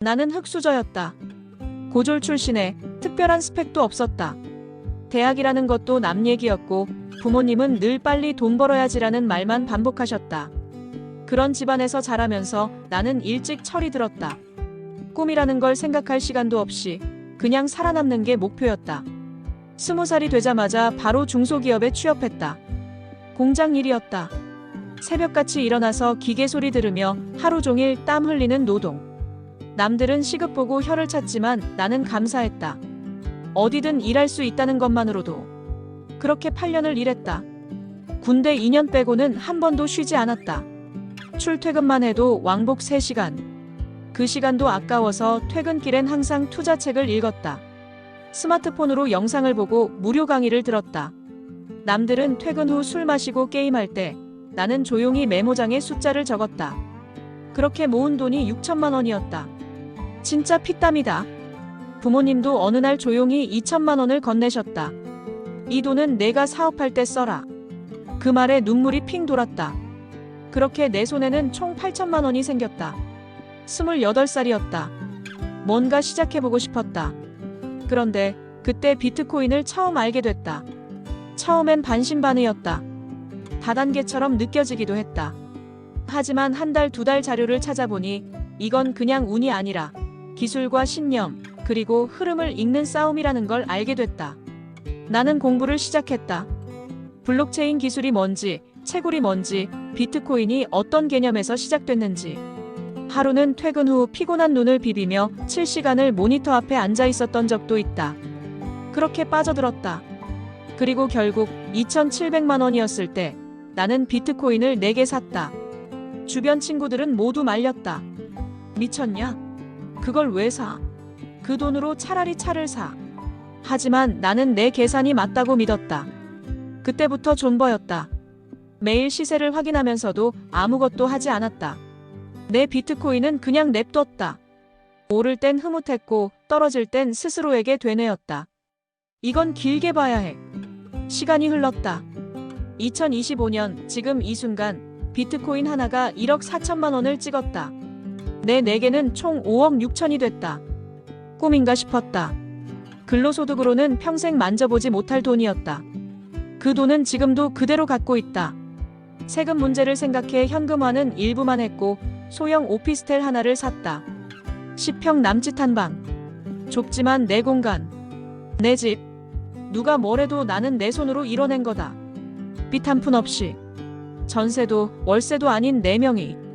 나는 흙수저였다. 고졸 출신에 특별한 스펙도 없었다. 대학이라는 것도 남 얘기였고 부모님은 늘 빨리 돈 벌어야지라는 말만 반복하셨다. 그런 집안에서 자라면서 나는 일찍 철이 들었다. 꿈이라는 걸 생각할 시간도 없이 그냥 살아남는 게 목표였다. 20살이 되자마자 바로 중소기업에 취업했다. 공장 일이었다. 새벽같이 일어나서 기계 소리 들으며 하루 종일 땀 흘리는 노동. 남들은 시급 보고 혀를 찼지만 나는 감사했다. 어디든 일할 수 있다는 것만으로도. 그렇게 8년을 일했다. 군대 2년 빼고는 한 번도 쉬지 않았다. 출퇴근만 해도 왕복 3시간. 그 시간도 아까워서 퇴근길엔 항상 투자책을 읽었다. 스마트폰으로 영상을 보고 무료 강의를 들었다. 남들은 퇴근 후 술 마시고 게임할 때 나는 조용히 메모장에 숫자를 적었다. 그렇게 모은 돈이 6천만 원이었다. 진짜 피땀이다. 부모님도 어느 날 조용히 2천만 원을 건네셨다. 이 돈은 내가 사업할 때 써라. 그 말에 눈물이 핑 돌았다. 그렇게 내 손에는 총 8천만 원이 생겼다. 28살이었다. 뭔가 시작해보고 싶었다. 그런데 그때 비트코인을 처음 알게 됐다. 처음엔 반신반의였다. 다단계처럼 느껴지기도 했다. 하지만 한 달, 2달 자료를 찾아보니 이건 그냥 운이 아니라 기술과 신념, 그리고 흐름을 읽는 싸움이라는 걸 알게 됐다. 나는 공부를 시작했다. 블록체인 기술이 뭔지, 채굴이 뭔지, 비트코인이 어떤 개념에서 시작됐는지. 하루는 퇴근 후 피곤한 눈을 비비며 7시간을 모니터 앞에 앉아 있었던 적도 있다. 그렇게 빠져들었다. 그리고 결국 2,700만 원이었을 때 나는 비트코인을 4개 샀다. 주변 친구들은 모두 말렸다. 미쳤냐? 그걸 왜 사? 그 돈으로 차라리 차를 사. 하지만 나는 내 계산이 맞다고 믿었다. 그때부터 존버였다. 매일 시세를 확인하면서도 아무것도 하지 않았다. 내 비트코인은 그냥 냅뒀다. 오를 땐 흐뭇했고 떨어질 땐 스스로에게 되뇌었다. 이건 길게 봐야 해. 시간이 흘렀다. 2025년 지금 이 순간 비트코인 하나가 1억 4천만 원을 찍었다. 내 4개는 총 5억 6천이 됐다. 꿈인가 싶었다. 근로소득으로는 평생 만져보지 못할 돈이었다. 그 돈은 지금도 그대로 갖고 있다. 세금 문제를 생각해 현금화는 일부만 했고 소형 오피스텔 하나를 샀다. 10평 남짓한 방. 좁지만 내 공간. 내 집. 누가 뭐래도 나는 내 손으로 이뤄낸 거다. 빚 한 푼 없이. 전세도 월세도 아닌 4명이.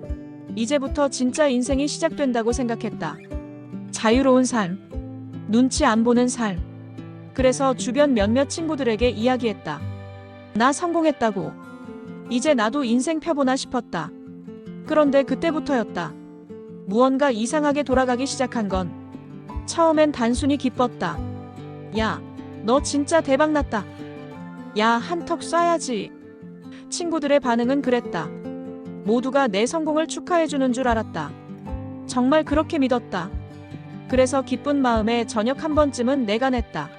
이제부터 진짜 인생이 시작된다고 생각했다. 자유로운 삶. 눈치 안 보는 삶. 그래서 주변 몇몇 친구들에게 이야기했다. 나 성공했다고. 이제 나도 인생 펴보나 싶었다. 그런데 그때부터였다. 무언가 이상하게 돌아가기 시작한 건 처음엔 단순히 기뻤다. 야, 너 진짜 대박났다. 야, 한턱 쏴야지. 친구들의 반응은 그랬다. 모두가 내 성공을 축하해주는 줄 알았다. 정말 그렇게 믿었다. 그래서 기쁜 마음에 저녁 한 번쯤은 내가 냈다.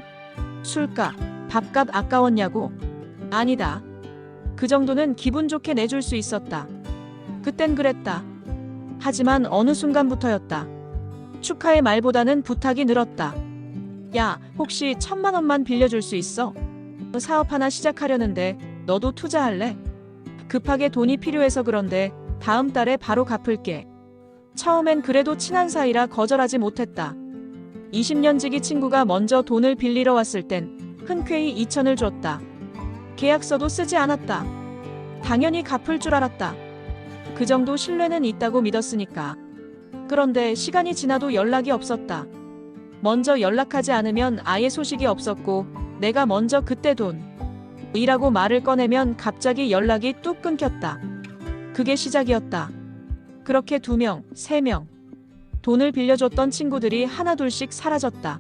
술값, 밥값 아까웠냐고? 아니다. 그 정도는 기분 좋게 내줄 수 있었다. 그땐 그랬다. 하지만 어느 순간부터였다. 축하의 말보다는 부탁이 늘었다. 야, 혹시 1,000만 원만 빌려줄 수 있어? 사업 하나 시작하려는데 너도 투자할래? 급하게 돈이 필요해서 그런데 다음 달에 바로 갚을게. 처음엔 그래도 친한 사이라 거절하지 못했다. 20년 지기 친구가 먼저 돈을 빌리러 왔을 땐 흔쾌히 2천을 줬다. 계약서도 쓰지 않았다. 당연히 갚을 줄 알았다. 그 정도 신뢰는 있다고 믿었으니까. 그런데 시간이 지나도 연락이 없었다. 먼저 연락하지 않으면 아예 소식이 없었고 내가 먼저 그때 돈이라고 말을 꺼내면 갑자기 연락이 뚝 끊겼다. 그게 시작이었다. 그렇게 2명, 3명. 돈을 빌려줬던 친구들이 하나둘씩 사라졌다.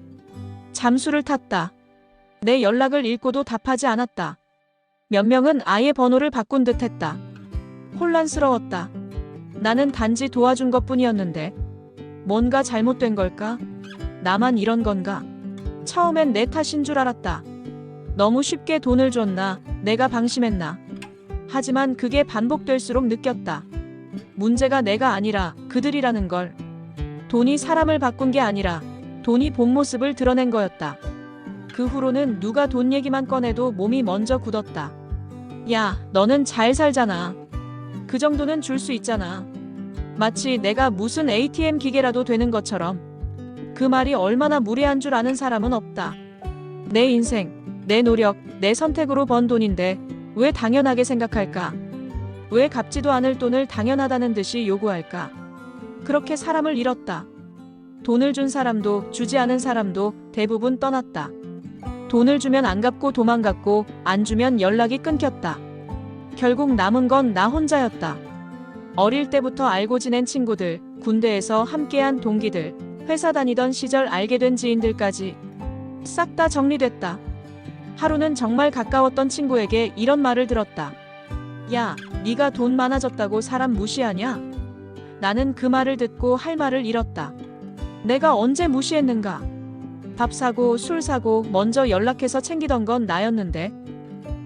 잠수를 탔다. 내 연락을 읽고도 답하지 않았다. 몇 명은 아예 번호를 바꾼 듯 했다. 혼란스러웠다. 나는 단지 도와준 것뿐이었는데 뭔가 잘못된 걸까? 나만 이런 건가? 처음엔 내 탓인 줄 알았다. 너무 쉽게 돈을 줬나? 내가 방심했나? 하지만 그게 반복될수록 느꼈다. 문제가 내가 아니라 그들이라는 걸. 돈이 사람을 바꾼 게 아니라 돈이 본 모습을 드러낸 거였다. 그 후로는 누가 돈 얘기만 꺼내도 몸이 먼저 굳었다. 야, 너는 잘 살잖아. 그 정도는 줄 수 있잖아. 마치 내가 무슨 ATM 기계라도 되는 것처럼. 그 말이 얼마나 무례한 줄 아는 사람은 없다. 내 인생, 내 노력, 내 선택으로 번 돈인데 왜 당연하게 생각할까? 왜 갚지도 않을 돈을 당연하다는 듯이 요구할까? 그렇게 사람을 잃었다. 돈을 준 사람도 주지 않은 사람도 대부분 떠났다. 돈을 주면 안 갚고 도망갔고 안 주면 연락이 끊겼다. 결국 남은 건 나 혼자였다. 어릴 때부터 알고 지낸 친구들, 군대에서 함께한 동기들, 회사 다니던 시절 알게 된 지인들까지 싹 다 정리됐다. 하루는 정말 가까웠던 친구에게 이런 말을 들었다. 야, 네가 돈 많아졌다고 사람 무시하냐? 나는 그 말을 듣고 할 말을 잃었다. 내가 언제 무시했는가? 밥 사고 술 사고 먼저 연락해서 챙기던 건 나였는데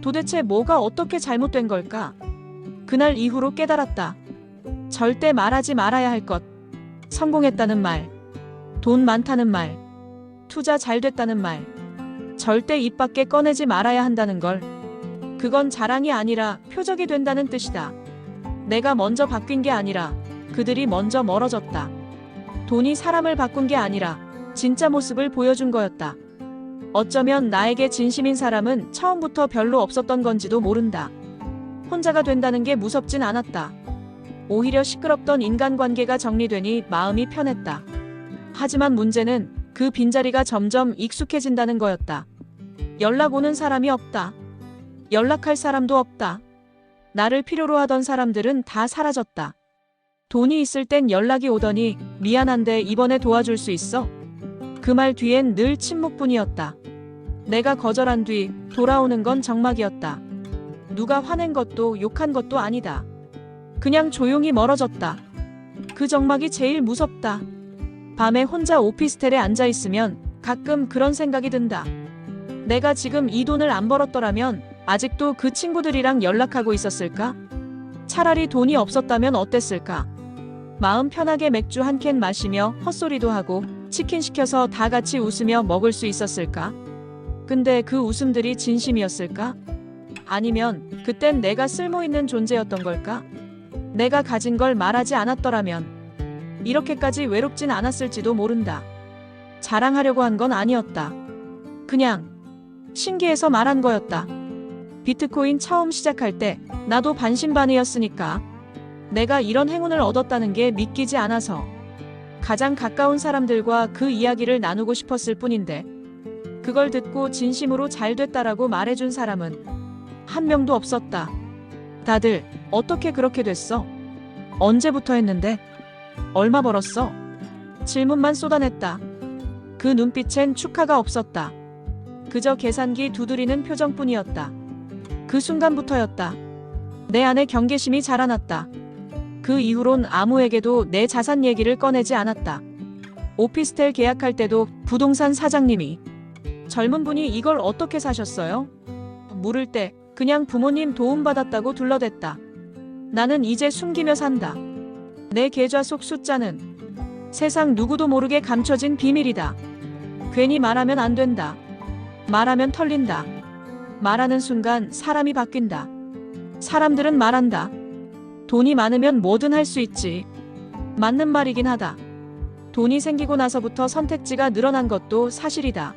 도대체 뭐가 어떻게 잘못된 걸까? 그날 이후로 깨달았다. 절대 말하지 말아야 할 것. 성공했다는 말, 돈 많다는 말, 투자 잘 됐다는 말. 절대 입 밖에 꺼내지 말아야 한다는 걸. 그건 자랑이 아니라 표적이 된다는 뜻이다. 내가 먼저 바뀐 게 아니라 그들이 먼저 멀어졌다. 돈이 사람을 바꾼 게 아니라 진짜 모습을 보여준 거였다. 어쩌면 나에게 진심인 사람은 처음부터 별로 없었던 건지도 모른다. 혼자가 된다는 게 무섭진 않았다. 오히려 시끄럽던 인간관계가 정리되니 마음이 편했다. 하지만 문제는 그 빈자리가 점점 익숙해진다는 거였다. 연락 오는 사람이 없다. 연락할 사람도 없다. 나를 필요로 하던 사람들은 다 사라졌다. 돈이 있을 땐 연락이 오더니 미안한데 이번에 도와줄 수 있어? 그 말 뒤엔 늘 침묵뿐이었다. 내가 거절한 뒤 돌아오는 건 정막이었다. 누가 화낸 것도 욕한 것도 아니다. 그냥 조용히 멀어졌다. 그 정막이 제일 무섭다. 밤에 혼자 오피스텔에 앉아 있으면 가끔 그런 생각이 든다. 내가 지금 이 돈을 안 벌었더라면 아직도 그 친구들이랑 연락하고 있었을까? 차라리 돈이 없었다면 어땠을까? 마음 편하게 맥주 한 캔 마시며 헛소리도 하고 치킨 시켜서 다 같이 웃으며 먹을 수 있었을까? 근데 그 웃음들이 진심이었을까? 아니면 그땐 내가 쓸모있는 존재였던 걸까? 내가 가진 걸 말하지 않았더라면 이렇게까지 외롭진 않았을지도 모른다. 자랑하려고 한 건 아니었다. 그냥 신기해서 말한 거였다. 비트코인 처음 시작할 때 나도 반신반의였으니까. 내가 이런 행운을 얻었다는 게 믿기지 않아서 가장 가까운 사람들과 그 이야기를 나누고 싶었을 뿐인데 그걸 듣고 진심으로 잘 됐다라고 말해준 사람은 한 명도 없었다. 다들 어떻게 그렇게 됐어? 언제부터 했는데? 얼마 벌었어? 질문만 쏟아냈다. 그 눈빛엔 축하가 없었다. 그저 계산기 두드리는 표정뿐이었다. 그 순간부터였다. 내 안에 경계심이 자라났다. 그 이후론 아무에게도 내 자산 얘기를 꺼내지 않았다. 오피스텔 계약할 때도 부동산 사장님이 젊은 분이 이걸 어떻게 사셨어요? 물을 때 그냥 부모님 도움받았다고 둘러댔다. 나는 이제 숨기며 산다. 내 계좌 속 숫자는 세상 누구도 모르게 감춰진 비밀이다. 괜히 말하면 안 된다. 말하면 털린다. 말하는 순간 사람이 바뀐다. 사람들은 말한다. 돈이 많으면 뭐든 할 수 있지. 맞는 말이긴 하다. 돈이 생기고 나서부터 선택지가 늘어난 것도 사실이다.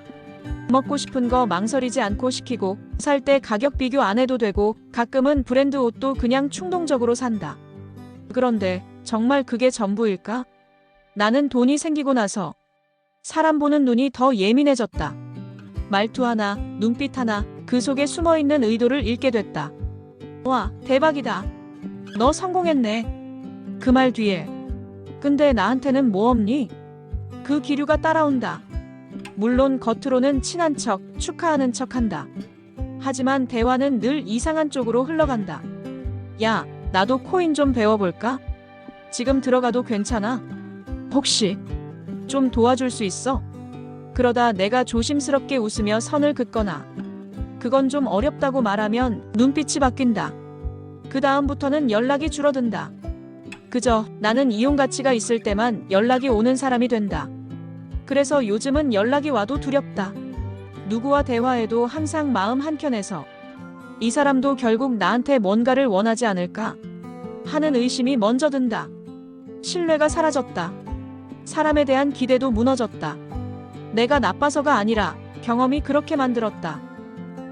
먹고 싶은 거 망설이지 않고 시키고 살 때 가격 비교 안 해도 되고 가끔은 브랜드 옷도 그냥 충동적으로 산다. 그런데 정말 그게 전부일까? 나는 돈이 생기고 나서 사람 보는 눈이 더 예민해졌다. 말투 하나, 눈빛 하나, 그 속에 숨어있는 의도를 읽게 됐다. 와, 대박이다. 너 성공했네. 그 말 뒤에 근데 나한테는 뭐 없니? 그 기류가 따라온다. 물론 겉으로는 친한 척, 축하하는 척 한다. 하지만 대화는 늘 이상한 쪽으로 흘러간다. 야, 나도 코인 좀 배워볼까? 지금 들어가도 괜찮아? 혹시 좀 도와줄 수 있어? 그러다 내가 조심스럽게 웃으며 선을 긋거나 그건 좀 어렵다고 말하면 눈빛이 바뀐다. 그 다음부터는 연락이 줄어든다. 그저 나는 이용 가치가 있을 때만 연락이 오는 사람이 된다. 그래서 요즘은 연락이 와도 두렵다. 누구와 대화해도 항상 마음 한켠에서 이 사람도 결국 나한테 뭔가를 원하지 않을까 하는 의심이 먼저 든다. 신뢰가 사라졌다. 사람에 대한 기대도 무너졌다. 내가 나빠서가 아니라 경험이 그렇게 만들었다.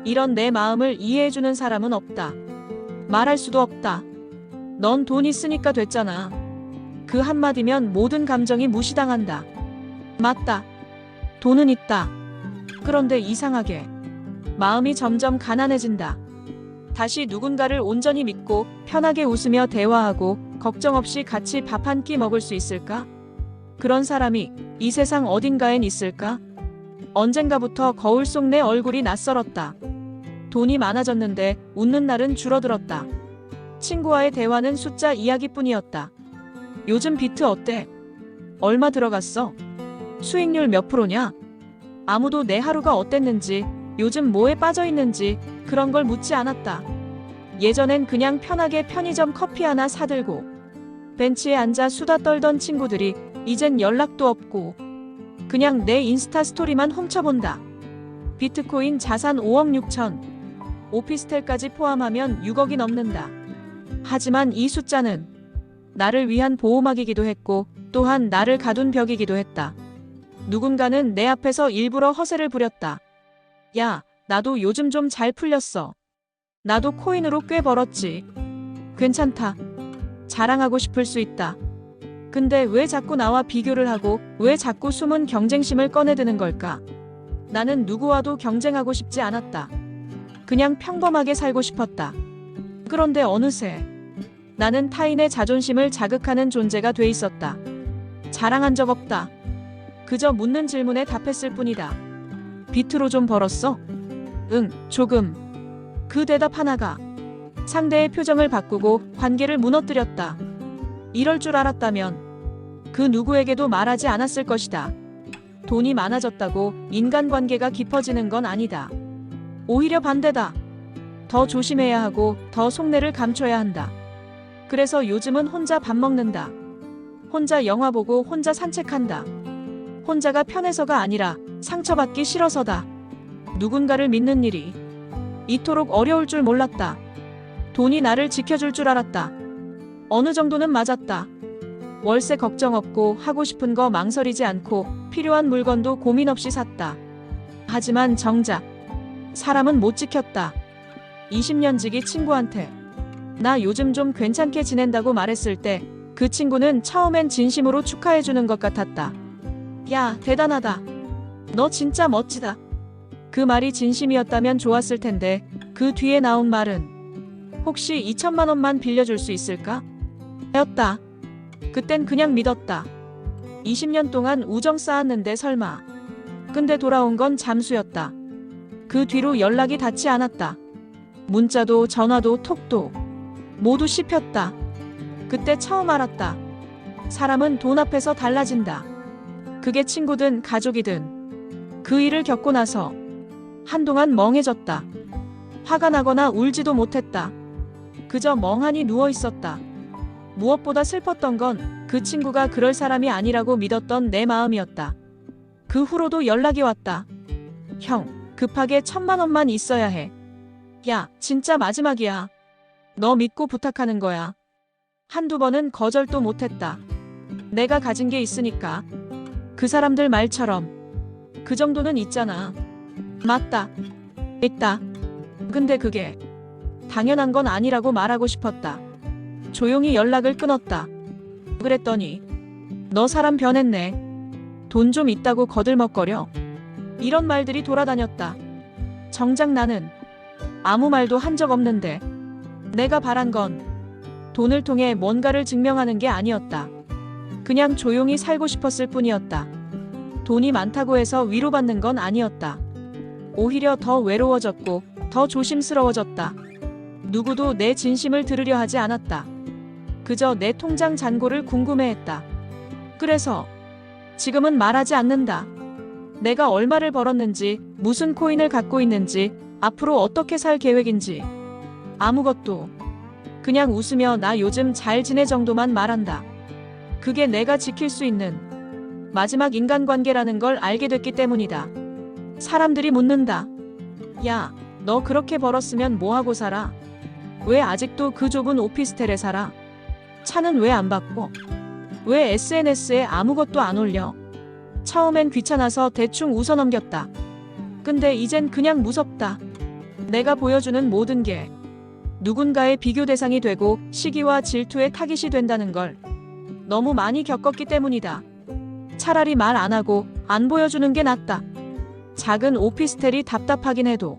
이런 내 마음을 이해해주는 사람은 없다. 말할 수도 없다. 넌 돈 있으니까 됐잖아. 그 한마디면 모든 감정이 무시당한다. 맞다. 돈은 있다. 그런데 이상하게 마음이 점점 가난해진다. 다시 누군가를 온전히 믿고 편하게 웃으며 대화하고 걱정 없이 같이 밥 한 끼 먹을 수 있을까? 그런 사람이 이 세상 어딘가엔 있을까? 언젠가부터 거울 속 내 얼굴이 낯설었다. 돈이 많아졌는데 웃는 날은 줄어들었다. 친구와의 대화는 숫자 이야기뿐이었다. 요즘 비트 어때? 얼마 들어갔어? 수익률 몇 프로냐? 아무도 내 하루가 어땠는지, 요즘 뭐에 빠져 있는지 그런 걸 묻지 않았다. 예전엔 그냥 편하게 편의점 커피 하나 사들고 벤치에 앉아 수다 떨던 친구들이 이젠 연락도 없고 그냥 내 인스타 스토리만 훔쳐본다. 비트코인 자산 5억 6천, 오피스텔까지 포함하면 6억이 넘는다. 하지만 이 숫자는 나를 위한 보호막이기도 했고 또한 나를 가둔 벽이기도 했다. 누군가는 내 앞에서 일부러 허세를 부렸다. 야, 나도 요즘 좀 잘 풀렸어. 나도 코인으로 꽤 벌었지. 괜찮다. 자랑하고 싶을 수 있다. 근데 왜 자꾸 나와 비교를 하고 왜 자꾸 숨은 경쟁심을 꺼내드는 걸까? 나는 누구와도 경쟁하고 싶지 않았다. 그냥 평범하게 살고 싶었다. 그런데 어느새 나는 타인의 자존심을 자극하는 존재가 돼 있었다. 자랑한 적 없다. 그저 묻는 질문에 답했을 뿐이다. 비트로 좀 벌었어? 응, 조금. 그 대답 하나가 상대의 표정을 바꾸고 관계를 무너뜨렸다. 이럴 줄 알았다면 그 누구에게도 말하지 않았을 것이다. 돈이 많아졌다고 인간관계가 깊어지는 건 아니다. 오히려 반대다. 더 조심해야 하고 더 속내를 감춰야 한다. 그래서 요즘은 혼자 밥 먹는다. 혼자 영화 보고 혼자 산책한다. 혼자가 편해서가 아니라 상처받기 싫어서다. 누군가를 믿는 일이 이토록 어려울 줄 몰랐다. 돈이 나를 지켜줄 줄 알았다. 어느 정도는 맞았다. 월세 걱정 없고 하고 싶은 거 망설이지 않고 필요한 물건도 고민 없이 샀다. 하지만 정작 사람은 못 지켰다. 20년 지기 친구한테 나 요즘 좀 괜찮게 지낸다고 말했을 때 그 친구는 처음엔 진심으로 축하해주는 것 같았다. 야, 대단하다. 너 진짜 멋지다. 그 말이 진심이었다면 좋았을 텐데 그 뒤에 나온 말은 혹시 2천만 원만 빌려줄 수 있을까? 였다. 그땐 그냥 믿었다. 20년 동안 우정 쌓았는데 설마. 근데 돌아온 건 잠수였다. 그 뒤로 연락이 닿지 않았다. 문자도 전화도 톡도 모두 씹혔다. 그때 처음 알았다. 사람은 돈 앞에서 달라진다. 그게 친구든 가족이든 그 일을 겪고 나서 한동안 멍해졌다. 화가 나거나 울지도 못했다. 그저 멍하니 누워 있었다. 무엇보다 슬펐던 건 그 친구가 그럴 사람이 아니라고 믿었던 내 마음이었다. 그 후로도 연락이 왔다. 형, 급하게 1,000만 원만 있어야 해. 야, 진짜 마지막이야. 너 믿고 부탁하는 거야. 한두 번은 거절도 못했다. 내가 가진 게 있으니까. 그 사람들 말처럼 그 정도는 있잖아. 맞다. 있다. 근데 그게 당연한 건 아니라고 말하고 싶었다. 조용히 연락을 끊었다. 그랬더니 너 사람 변했네. 돈 좀 있다고 거들먹거려. 이런 말들이 돌아다녔다. 정작 나는 아무 말도 한 적 없는데 내가 바란 건 돈을 통해 뭔가를 증명하는 게 아니었다. 그냥 조용히 살고 싶었을 뿐이었다. 돈이 많다고 해서 위로받는 건 아니었다. 오히려 더 외로워졌고 더 조심스러워졌다. 누구도 내 진심을 들으려 하지 않았다. 그저 내 통장 잔고를 궁금해했다. 그래서 지금은 말하지 않는다. 내가 얼마를 벌었는지, 무슨 코인을 갖고 있는지, 앞으로 어떻게 살 계획인지 아무것도. 그냥 웃으며 나 요즘 잘 지내 정도만 말한다. 그게 내가 지킬 수 있는 마지막 인간관계라는 걸 알게 됐기 때문이다. 사람들이 묻는다. 야, 너 그렇게 벌었으면 뭐하고 살아? 왜 아직도 그 좁은 오피스텔에 살아? 차는 왜 안 바꿔? 왜 SNS에 아무것도 안 올려? 처음엔 귀찮아서 대충 웃어넘겼다. 근데 이젠 그냥 무섭다. 내가 보여주는 모든 게 누군가의 비교 대상이 되고 시기와 질투의 타깃이 된다는 걸 너무 많이 겪었기 때문이다. 차라리 말 안 하고 안 보여주는 게 낫다. 작은 오피스텔이 답답하긴 해도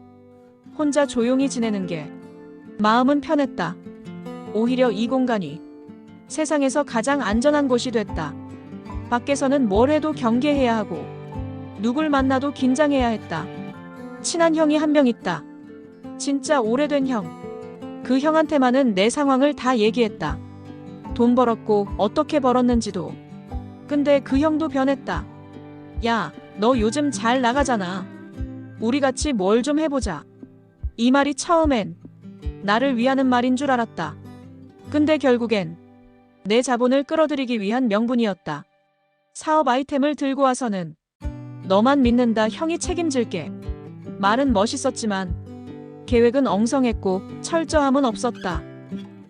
혼자 조용히 지내는 게 마음은 편했다. 오히려 이 공간이 세상에서 가장 안전한 곳이 됐다. 밖에서는 뭘 해도 경계해야 하고 누굴 만나도 긴장해야 했다. 친한 형이 한 명 있다. 진짜 오래된 형. 그 형한테만은 내 상황을 다 얘기했다. 돈 벌었고 어떻게 벌었는지도. 근데 그 형도 변했다. 야, 너 요즘 잘 나가잖아. 우리 같이 뭘 좀 해보자. 이 말이 처음엔 나를 위하는 말인 줄 알았다. 근데 결국엔 내 자본을 끌어들이기 위한 명분이었다. 사업 아이템을 들고 와서는 너만 믿는다, 형이 책임질게. 말은 멋있었지만 계획은 엉성했고 철저함은 없었다.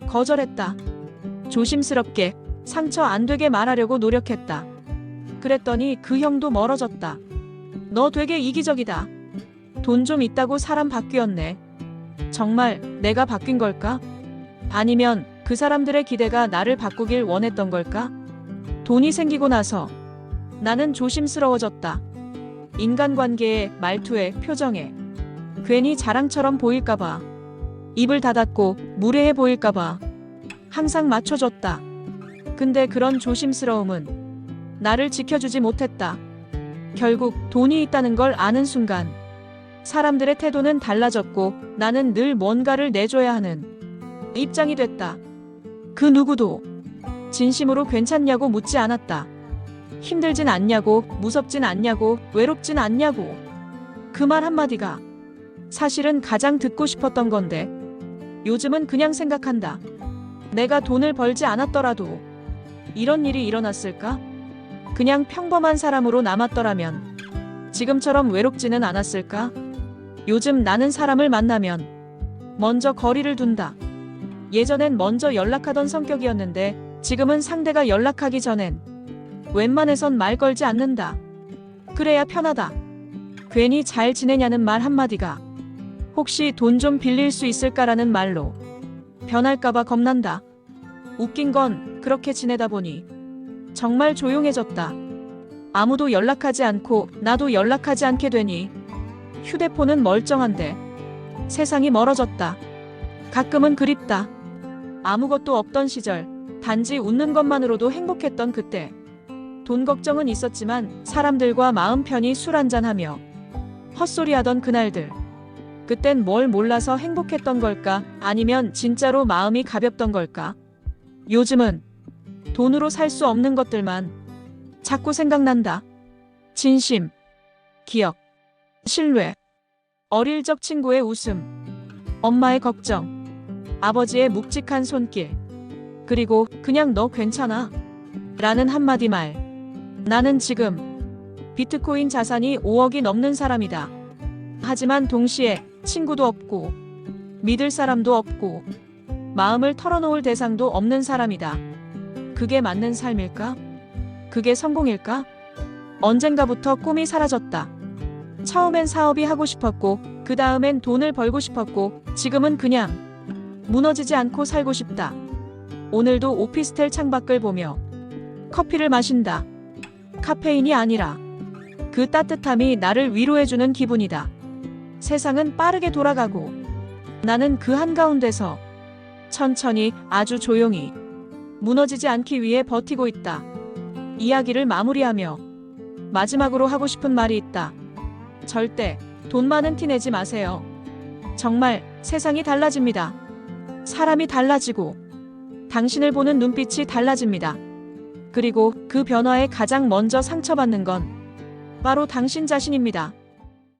거절했다. 조심스럽게 상처 안 되게 말하려고 노력했다. 그랬더니 그 형도 멀어졌다. 너 되게 이기적이다. 돈 좀 있다고 사람 바뀌었네. 정말 내가 바뀐 걸까? 아니면 그 사람들의 기대가 나를 바꾸길 원했던 걸까? 돈이 생기고 나서 나는 조심스러워졌다. 인간관계에, 말투에, 표정에. 괜히 자랑처럼 보일까봐. 입을 닫았고 무례해 보일까봐. 항상 맞춰줬다. 근데 그런 조심스러움은 나를 지켜주지 못했다. 결국 돈이 있다는 걸 아는 순간 사람들의 태도는 달라졌고 나는 늘 뭔가를 내줘야 하는 입장이 됐다. 그 누구도 진심으로 괜찮냐고 묻지 않았다. 힘들진 않냐고, 무섭진 않냐고, 외롭진 않냐고. 그 말 한마디가 사실은 가장 듣고 싶었던 건데 요즘은 그냥 생각한다. 내가 돈을 벌지 않았더라도 이런 일이 일어났을까? 그냥 평범한 사람으로 남았더라면 지금처럼 외롭지는 않았을까? 요즘 나는 사람을 만나면 먼저 거리를 둔다. 예전엔 먼저 연락하던 성격이었는데 지금은 상대가 연락하기 전엔 웬만해선 말 걸지 않는다. 그래야 편하다. 괜히 잘 지내냐는 말 한마디가 혹시 돈 좀 빌릴 수 있을까라는 말로 변할까봐 겁난다. 웃긴 건 그렇게 지내다 보니 정말 조용해졌다. 아무도 연락하지 않고 나도 연락하지 않게 되니 휴대폰은 멀쩡한데 세상이 멀어졌다. 가끔은 그립다. 아무것도 없던 시절, 단지 웃는 것만으로도 행복했던 그때. 돈 걱정은 있었지만 사람들과 마음 편히 술 한잔하며 헛소리하던 그날들. 그땐 뭘 몰라서 행복했던 걸까? 아니면 진짜로 마음이 가볍던 걸까? 요즘은 돈으로 살 수 없는 것들만 자꾸 생각난다. 진심, 기억, 신뢰, 어릴 적 친구의 웃음, 엄마의 걱정, 아버지의 묵직한 손길, 그리고 그냥 너 괜찮아? 라는 한마디 말. 나는 지금 비트코인 자산이 5억이 넘는 사람이다. 하지만 동시에 친구도 없고 믿을 사람도 없고 마음을 털어놓을 대상도 없는 사람이다. 그게 맞는 삶일까? 그게 성공일까? 언젠가부터 꿈이 사라졌다. 처음엔 사업이 하고 싶었고 그 다음엔 돈을 벌고 싶었고 지금은 그냥 무너지지 않고 살고 싶다. 오늘도 오피스텔 창밖을 보며 커피를 마신다. 카페인이 아니라 그 따뜻함이 나를 위로해주는 기분이다. 세상은 빠르게 돌아가고 나는 그 한가운데서 천천히 아주 조용히 무너지지 않기 위해 버티고 있다. 이야기를 마무리하며 마지막으로 하고 싶은 말이 있다. 절대 돈 많은 티 내지 마세요. 정말 세상이 달라집니다. 사람이 달라지고 당신을 보는 눈빛이 달라집니다. 그리고 그 변화에 가장 먼저 상처받는 건 바로 당신 자신입니다.